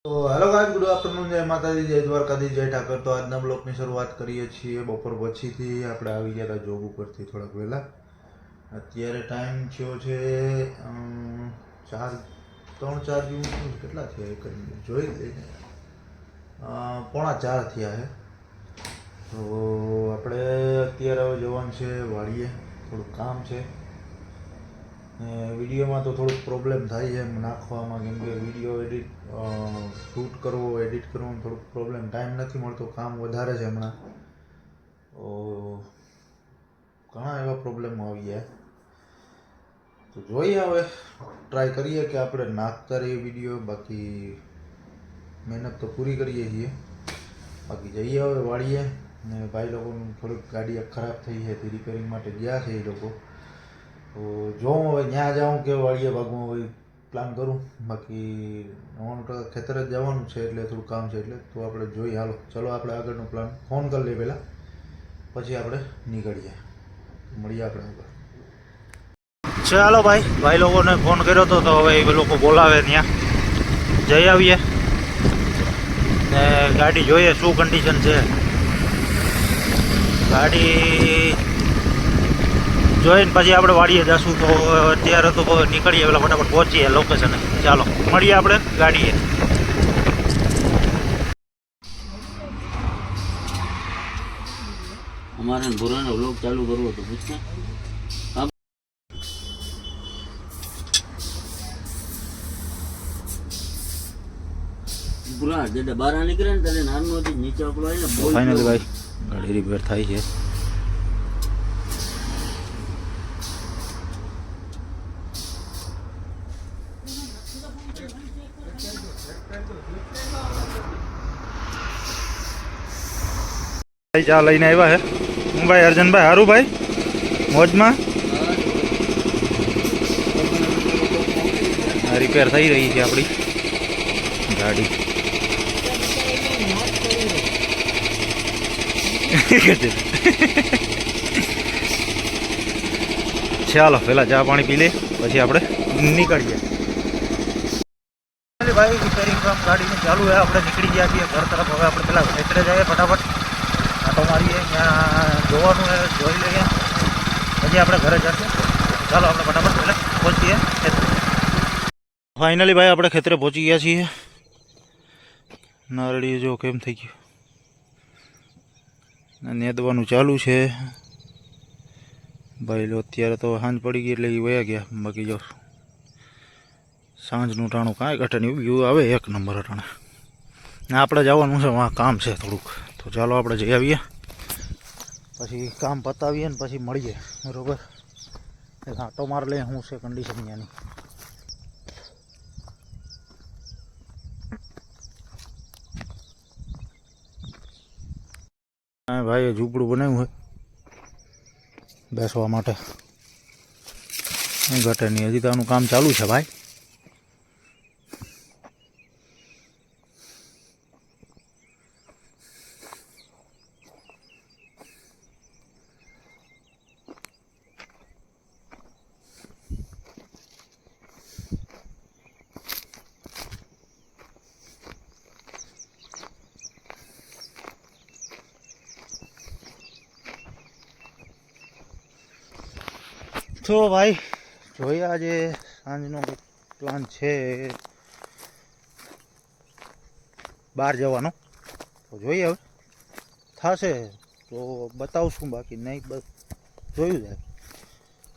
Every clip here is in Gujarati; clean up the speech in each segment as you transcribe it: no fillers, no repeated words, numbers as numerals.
તો હેલો ગાઈસ, ગુડ આફ્ટરનૂન, જય માતાજી, જય દ્વારકાધીશ, જય ઠાકર। તો આજના બ્લોગની શરૂઆત કરીએ છીએ બપોર પછીથી। આપણે આવી ગયા હતા જોબ ઉપરથી થોડાક વહેલા। અત્યારે ટાઈમ થયો છે 3-4 જેવું, કેટલા થયા એ કરીને જોઈ લઈને, 3:45 થયા છે। તો આપણે અત્યારે હવે જવાનું છે વાડીએ, થોડુંક કામ છે। વિડીયોમાં તો થોડુંક પ્રોબ્લેમ થાય છે એમ નાખવામાં, કેમ કે વિડીયો શૂટ કરવો, એડિટ કરવાનું થોડુંક પ્રોબ્લેમ, ટાઈમ નથી મળતો, કામ વધારે છે હમણાં। તો ઘણા એવા પ્રોબ્લેમો આવી ગયા। તો જોઈએ, હવે ટ્રાય કરીએ કે આપણે નાખતા રહીએ વિડીયો। બાકી મહેનત તો પૂરી કરીએ છીએ। બાકી જઈએ હવે વાડીએ, ને ભાઈ લોકોનું થોડીક ગાડી ખરાબ થઈ છે, તે રિપેરિંગ માટે ગયા છે એ લોકો। તો જોઉં હવે ત્યાં જાઉં કે વાડીએ ભાગવું, હવે પ્લાન કરું। બાકી 90% ખેતર જ જવાનું છે, એટલે થોડું કામ છે એટલે। તો આપણે જોઈએ, હાલો ચલો આપણે આગળનો પ્લાન ફોન કરી લઈએ પહેલાં, પછી આપણે નીકળીએ, મળીએ આપણે આગળ। ચાલો ભાઈ લોકોને ફોન કર્યો હતો, તો હવે એ લોકો બોલાવે, ત્યાં જઈ આવીએ ને ગાડી જોઈએ શું કન્ડિશન છે। ગાડી જોઈને પછી આપણે વાડીએ જશું। તો અત્યારે તો નીકળીએ, પેલા ફટાફટ પહોંચીએ લોકેશને। ચાલો મળીએ આપણે ગાડીએ। हमारे बुरा व्लॉग चालू करो तो पूछना पूरा जब बाहर निकले ने तने नानो थी नीचे आपलो आया बोल फाइनली भाई गाड़ी रिपेर थाई છે। भाई चा लईने આવ્યા હે હું ભાઈ અર્જનભાઈ, હારું ભાઈ, મોજમાં। રિપેર થઈ રહી છે આપણી ગાડી। ચાલો પેલા ચા પાણી પી લે, પછી આપણે નીકળીએ। ભાઈ રિપેરિંગ કામ ગાડીનું ચાલુ છે, આપણે નીકળી ગયા છીએ ઘર તરફ। હવે આપણે પેલા ખેતરે જઈએ, ફટાફટ આટો મારીએ, ત્યાં જોવાનું છે, જોઈ લઈએ, પછી આપણે ઘરે જશું। ચાલો આપણે ફટાફટ પહેલાં પહોંચીએ ખેતરે। ફાઇનલી ભાઈ આપણે ખેતરે પહોંચી ગયા છીએ। નારળી જો કેમ થઈ ગયું, નેદવાનું ચાલુ છે ભાઈ લો। અત્યારે તો સાંજ પડી ગઈ એટલે એ વયા ગયા। બાકી જો સાંજનું ટાણું કાંઈ ઘટે નહીં, વ્યૂ આવે એક નંબર અટાણે। આપણે જવાનું છે, વાં કામ છે થોડુંક। તો ચાલો આપણે જઈ આવીએ, પછી કામ પતાવીએ ને પછી મળીએ, બરાબર? એક આંટો માર લઈએ શું છે કન્ડિશન ત્યાંની। હા ભાઈ, ઝૂંપડું બનાવ્યું હોય બેસવા માટે, ઘટે નહીં, હજી તો આનું કામ ચાલુ છે ભાઈ। તો ભાઈ જોઈએ, આજે સાંજનો પ્લાન છે બહાર જવાનો। તો જોઈએ હવે થશે તો બતાવશું, બાકી નહીં બસ જોયું જાય।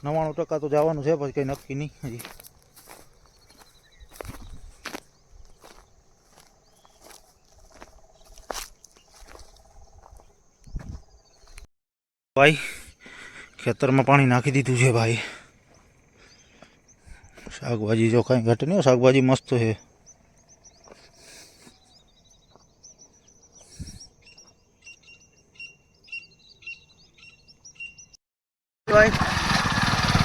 99% તો જવાનું છે, પછી કંઈ નક્કી નહીં હજી। ભાઈ ખેતરમાં પાણી નાખી દીધું છે ભાઈ। શાકભાજી જો કાંઈ ઘટે નહીં, શાકભાજી મસ્ત છે ભાઈ।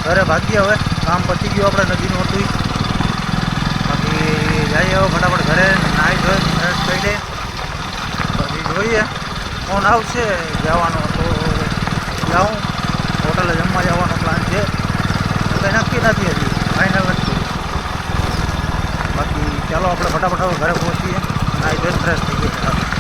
ઘરે ભાગીએ, હવે કામ પતી ગયું આપણે નદીનું હતું। બાકી જઈએ હવે ફટાફટ ઘરે, નાહી ધોઈ ફ્રેશ થઈ લે, પછી જોઈએ ફોન આવશે જવાનો તો જાઉં। હોટલે જમવા જવાનો પ્લાન છે, કંઈ નક્કી નથી હજી, ફાઇનલ નથી। બાકી ચાલો આપણે ફટાફટ હવે ઘરે પહોંચીએ। આ દસ ત્રાસ થઈ ગયા